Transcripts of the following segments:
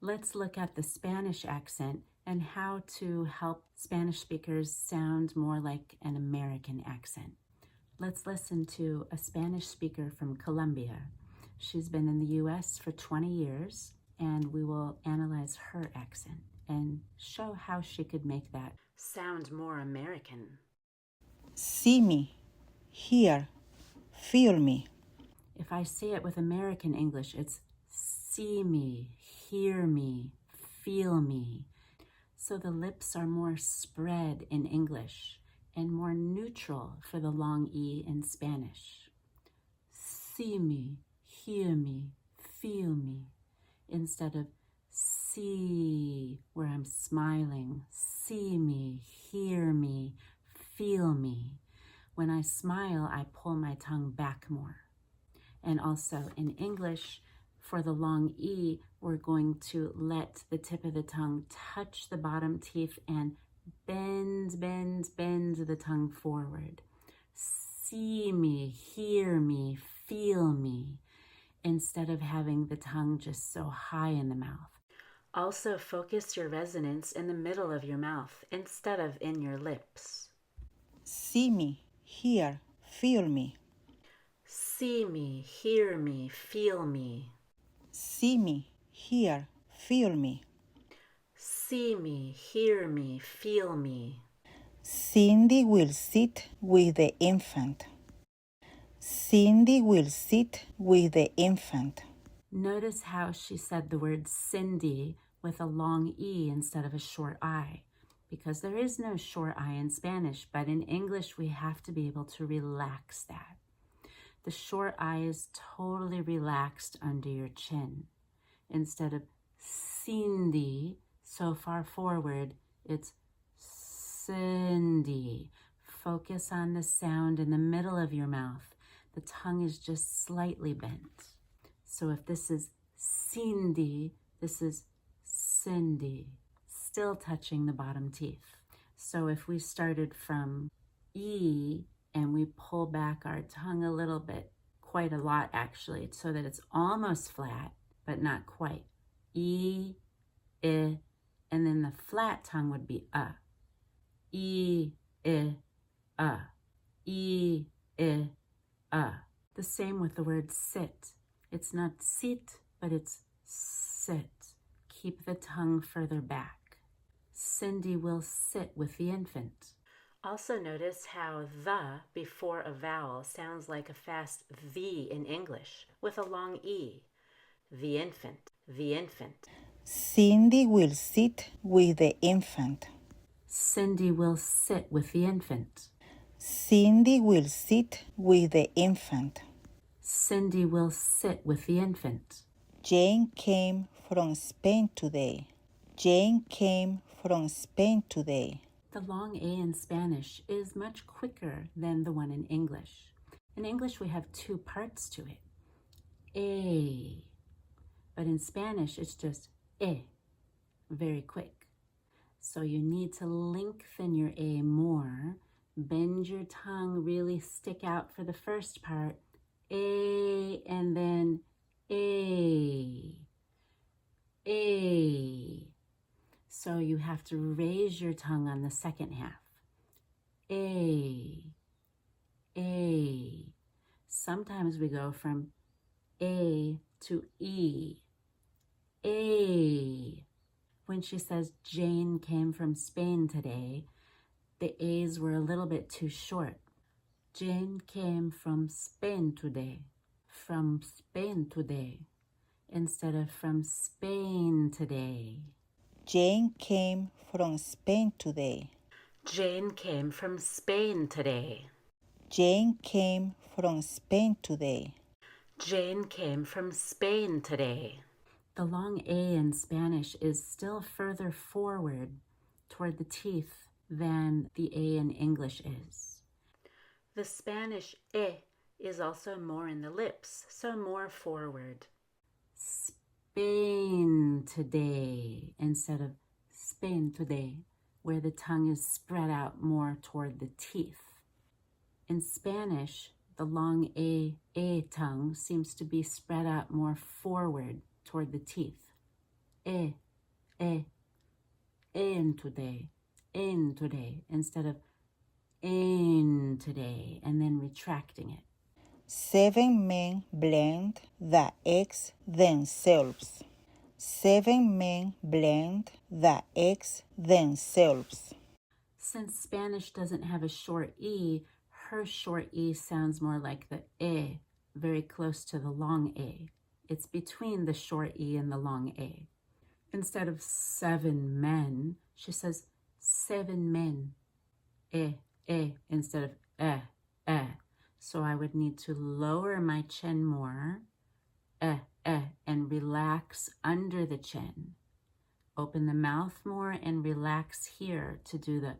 Let's look at the Spanish accent and how to help Spanish speakers sound more like an American accent. Let's listen to a Spanish speaker from Colombia. She's been in the US for 20 years, and we will analyze her accent and show how she could make that sound more American. See me, hear, feel me. If I say it with American English, it's see me, hear me, feel me. So the lips are more spread in English and more neutral for the long E in Spanish. See me, hear me, feel me, instead of see, where I'm smiling. See me, hear me, feel me. When I smile, I pull my tongue back more. And also in English, for the long E, we're going to let the tip of the tongue touch the bottom teeth and bend the tongue forward. See me, hear me, feel me, instead of having the tongue just so high in the mouth. Also focus your resonance in the middle of your mouth instead of in your lips. See me, hear, feel me. See me, hear me, feel me. See me, hear, feel me. See me, hear me, feel me. Cindy will sit with the infant. Cindy will sit with the infant. Notice how she said the word Cindy with a long E instead of a short I, because there is no short I in Spanish, but in English we have to be able to relax that. The short I is totally relaxed under your chin. Instead of Cindy, so far forward, it's Cindy. Focus on the sound in the middle of your mouth. The tongue is just slightly bent. So if this is Cindy, this is Cindy, still touching the bottom teeth. So if we started from E and we pull back our tongue a little bit, quite a lot actually, so that it's almost flat, but not quite. E, I, and then the flat tongue would be E, I, E, I, The same with the word sit. It's not sit, but it's sit. Keep the tongue further back. Cindy will sit with the infant. Also notice how the before a vowel sounds like a fast V in English with a long E. The infant, the infant. Cindy will sit with the infant. Cindy will sit with the infant. Cindy will sit with the infant. Cindy will sit with the infant. Jane came from Spain today. Jane came from Spain today. The long A in Spanish is much quicker than the one in English. In English, we have two parts to it. A. But in Spanish, it's just very quick. So you need to lengthen your A more, bend your tongue, really stick out for the first part, A, and then A. So you have to raise your tongue on the second half. A. Sometimes we go from A to E. A. When she says Jane came from Spain today, the A's were a little bit too short. Jane came from Spain today. From Spain today. Instead of from Spain today. Jane came from Spain today. Jane came from Spain today. Jane came from Spain today. Jane came from Spain today. The long A in Spanish is still further forward toward the teeth than the A in English is. The Spanish E is also more in the lips, so more forward. Spain today instead of Spain today, where the tongue is spread out more toward the teeth. In Spanish, the long A tongue seems to be spread out more forward toward the teeth. in today, instead of in today, and then retracting it. 7 men blend the eggs themselves. 7 men blend the eggs themselves. Since Spanish doesn't have a short E, her short E sounds more like the E, very close to the long A. It's between the short E and the long A. Instead of 7 men, she says 7 men. Instead of So I would need to lower my chin more, and relax under the chin. Open the mouth more and relax here to do the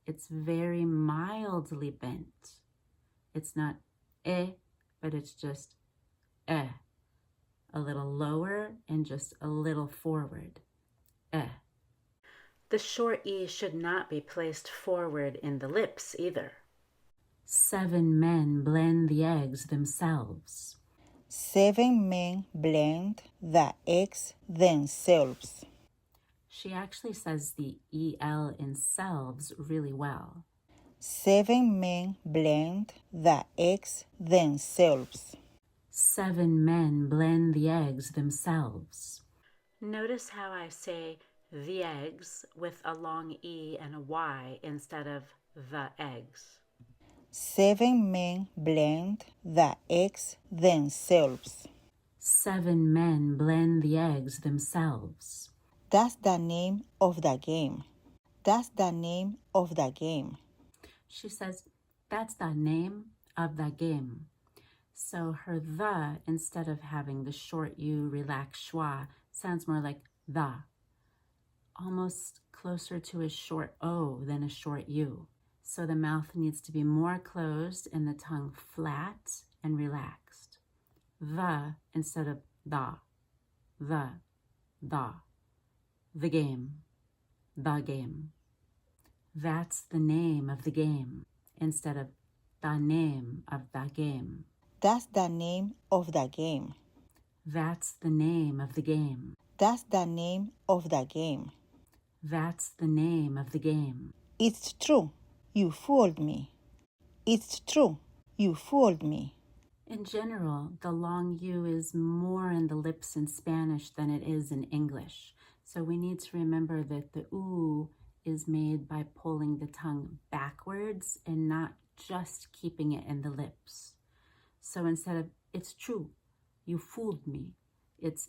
It's very mildly bent. It's not but it's just a little lower and just a little forward. The short E should not be placed forward in the lips either. 7 men blend the eggs themselves. 7 men blend the eggs themselves. She actually says the EL in selves really well. 7 men blend the eggs themselves. 7 men blend the eggs themselves. Notice how I say the eggs with a long E and a Y instead of the eggs. 7 men blend the eggs themselves. 7 men blend the eggs themselves. That's the name of the game. That's the name of the game. She says, that's the name of the game. So her the, instead of having the short U relaxed schwa, sounds more like the. Almost closer to a short O than a short U. So the mouth needs to be more closed and the tongue flat and relaxed. The instead of the. The game. The game. That's the name of the game instead of the name of the game. That's the name of the game. That's the name of the game. That's the name of the game. That's the name of the game. It's true. You fooled me. It's true. You fooled me. In general, the long U is more in the lips in Spanish than it is in English. So we need to remember that the U is made by pulling the tongue backwards and not just keeping it in the lips. So instead of, it's true, you fooled me, it's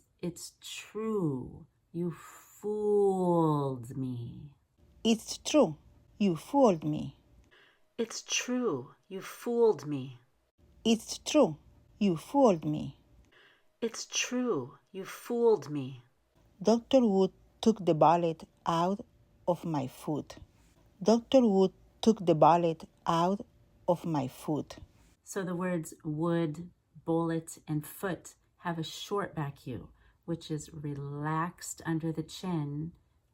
true, you fooled me. It's true. You fooled me. It's true, you fooled me. It's true. You fooled me. It's true, you fooled me. Dr. Wood took the bullet out of my foot. Dr. Wood took the bullet out of my foot. So the words wood, bullet, and foot have a short back U, which is relaxed under the chin,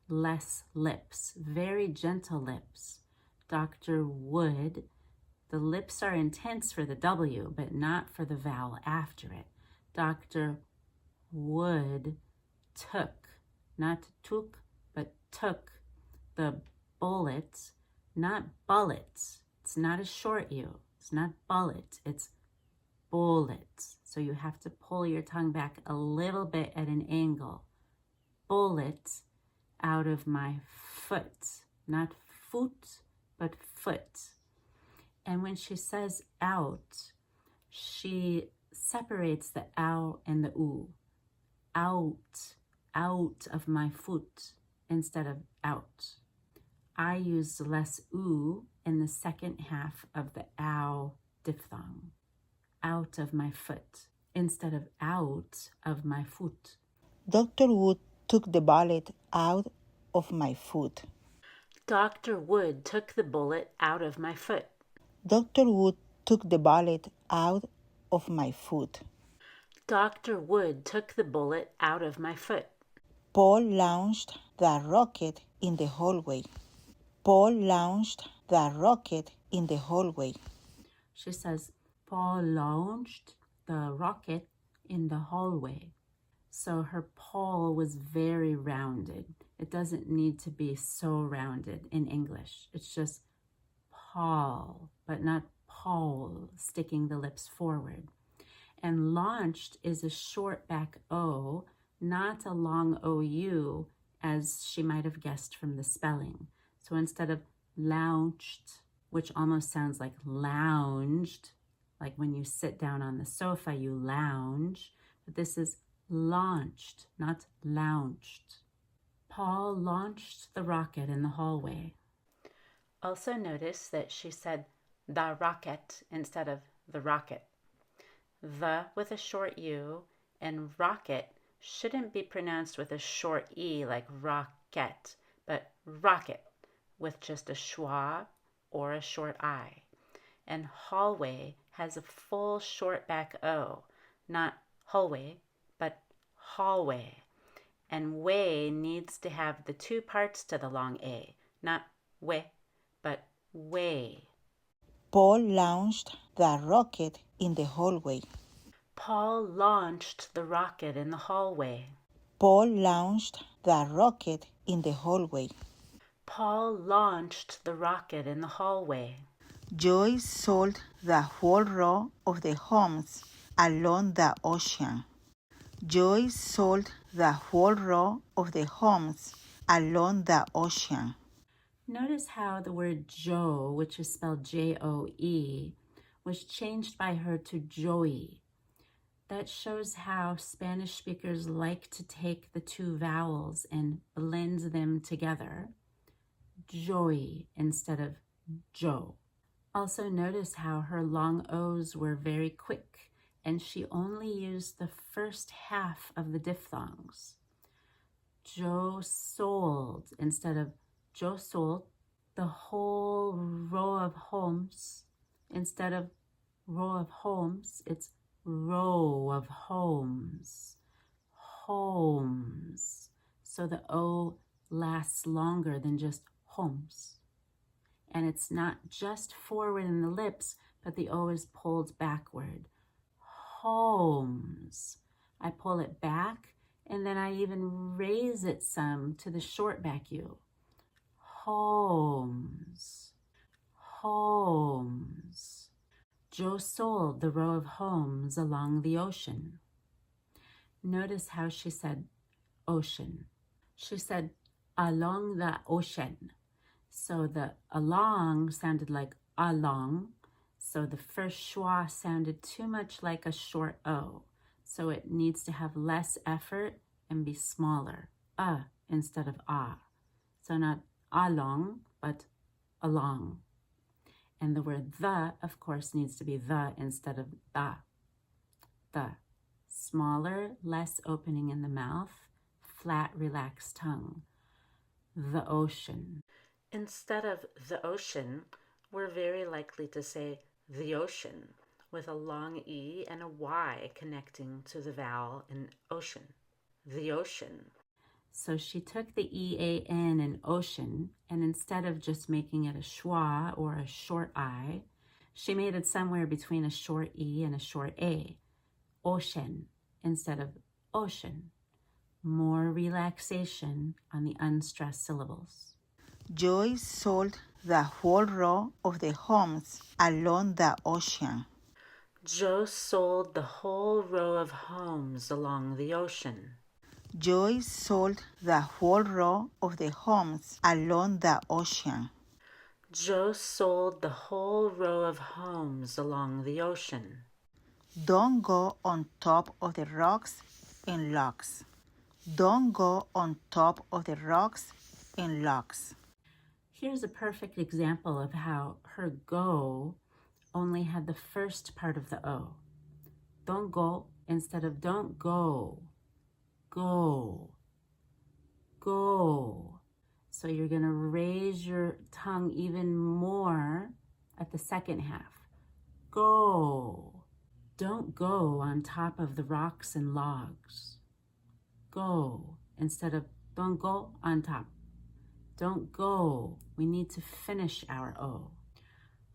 less lips, very gentle lips. Dr. Wood, the lips are intense for the W, but not for the vowel after it. Dr. Wood took, not took, but took the bullet, not bullet. It's not a short U. It's not bullet. It's bullet. So you have to pull your tongue back a little bit at an angle. Bullet out of my foot. Not foot, but foot. And when she says out, she separates the ow and the oo. Out of my foot instead of out. I use less oo in the second half of the ow diphthong. Out of my foot instead of out of my foot. Dr. Wood took the bullet out of my foot. Dr. Wood took the bullet out of my foot. Dr. Wood took the bullet out of my foot. Dr. Wood took the bullet out of my foot. Paul launched the rocket in the hallway. Paul launched the rocket in the hallway. She says, Paul launched the rocket in the hallway. So her pole was very rounded. It doesn't need to be so rounded in English. It's just Paul, but not Paul, sticking the lips forward. And launched is a short back O, not a long OU, as she might have guessed from the spelling. So instead of launched, which almost sounds like lounged, like when you sit down on the sofa, you lounge, but this is launched, not launched. Paul launched the rocket in the hallway. Also notice that she said the rocket instead of the rocket. The with a short U and rocket shouldn't be pronounced with a short E like rocket, but rocket with just a schwa or a short I. And hallway has a full short back O, not hallway, but hallway. And way needs to have the two parts to the long A, not we, but way. Paul launched the rocket in the hallway. Paul launched the rocket in the hallway. Paul launched the rocket in the hallway. Paul launched the rocket in the hallway. Joyce sold the whole row of the homes along the ocean. Joyce sold the whole row of the homes along the ocean. Notice how the word Joe, which is spelled J-O-E, was changed by her to Joey. That shows how Spanish speakers like to take the two vowels and blend them together. Joy instead of Joe. Also notice how her long O's were very quick and she only used the first half of the diphthongs. Joe sold instead of Joe sold the whole row of homes. Instead of row of homes, it's row of homes. Homes. So the O lasts longer than just homes. And it's not just forward in the lips, but the O is pulled backward. Homes. I pull it back, and then I even raise it some to the short back U. Homes. Homes. Joe sold the row of homes along the ocean. Notice how she said ocean. She said along the ocean. So the along sounded like along. So the first schwa sounded too much like a short O. So it needs to have less effort and be smaller. Instead of ah. So not along, but along. And the word the, of course, needs to be the instead of da. The. Smaller, less opening in the mouth, flat, relaxed tongue. The ocean. Instead of the ocean, we're very likely to say the ocean with a long E and a Y connecting to the vowel in ocean. The ocean. So she took the E-A-N in ocean, and instead of just making it a schwa or a short I, she made it somewhere between a short E and a short A. Ocean instead of ocean. More relaxation on the unstressed syllables. Joyce sold the whole row of the homes along the ocean. Joe sold the whole row of homes along the ocean. Joyce sold the whole row of the homes along the ocean. Joe sold the whole row of homes along the ocean. Don't go on top of the rocks and logs. Don't go on top of the rocks and logs. Here's a perfect example of how her go only had the first part of the O. Don't go instead of don't go. Go. Go. So you're going to raise your tongue even more at the second half. Go. Don't go on top of the rocks and logs. Go instead of don't go on top. Don't go. We need to finish our O.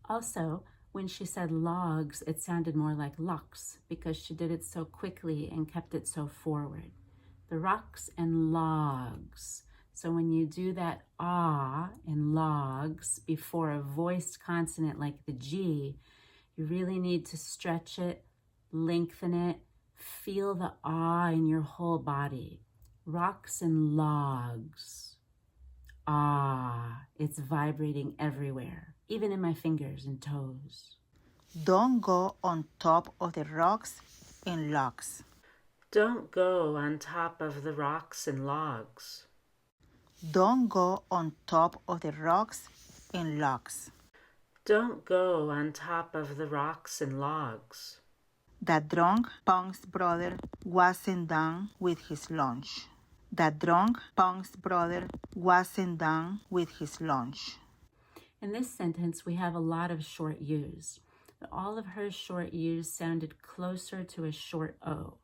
Also, when she said logs, it sounded more like locks because she did it so quickly and kept it so forward. The rocks and logs. So when you do that ah in logs before a voiced consonant like the G, you really need to stretch it, lengthen it, feel the ah in your whole body. Rocks and logs. Ah, it's vibrating everywhere, even in my fingers and toes. Don't go on top of the rocks and logs. Don't go on top of the rocks and logs. Don't go on top of the rocks and logs. Don't go on top of the rocks and logs. That drunk punk's brother wasn't done with his lunch. That drunk punk's brother wasn't done with his lunch. In this sentence, we have a lot of short U's. But all of her short U's sounded closer to a short O,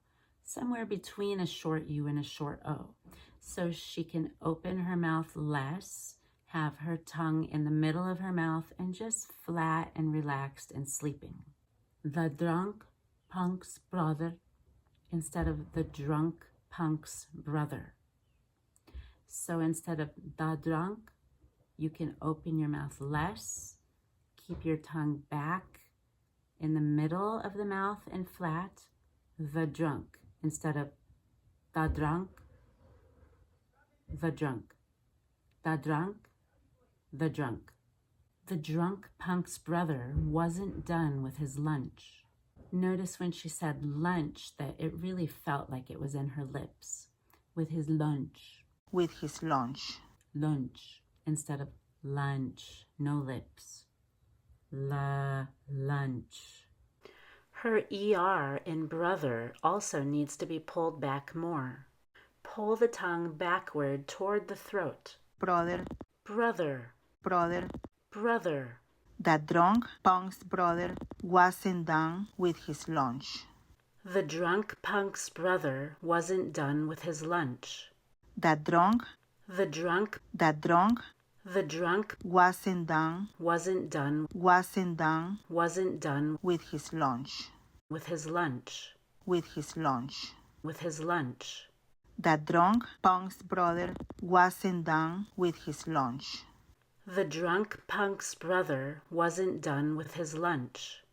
somewhere between a short U and a short O. So she can open her mouth less, have her tongue in the middle of her mouth, and just flat and relaxed and sleeping. The drunk punk's brother instead of the drunk punk's brother. So instead of the drunk, you can open your mouth less, keep your tongue back in the middle of the mouth and flat, the drunk instead of the drunk, the drunk, the drunk, the drunk. The drunk punk's brother wasn't done with his lunch. Notice when she said lunch that it really felt like it was in her lips. With his lunch. With his lunch. Lunch instead of lunch. No lips. Lunch. Her ER in brother also needs to be pulled back more. Pull the tongue backward toward the throat. Brother. Brother. Brother. Brother. That drunk punk's brother wasn't done with his lunch. The drunk punk's brother wasn't done with his lunch. That drunk. The drunk. That drunk. The drunk wasn't done. Wasn't done. Wasn't done. Wasn't done with his lunch. With his lunch. With his lunch. With his lunch. That drunk punk's brother wasn't done with his lunch. The drunk punk's brother wasn't done with his lunch.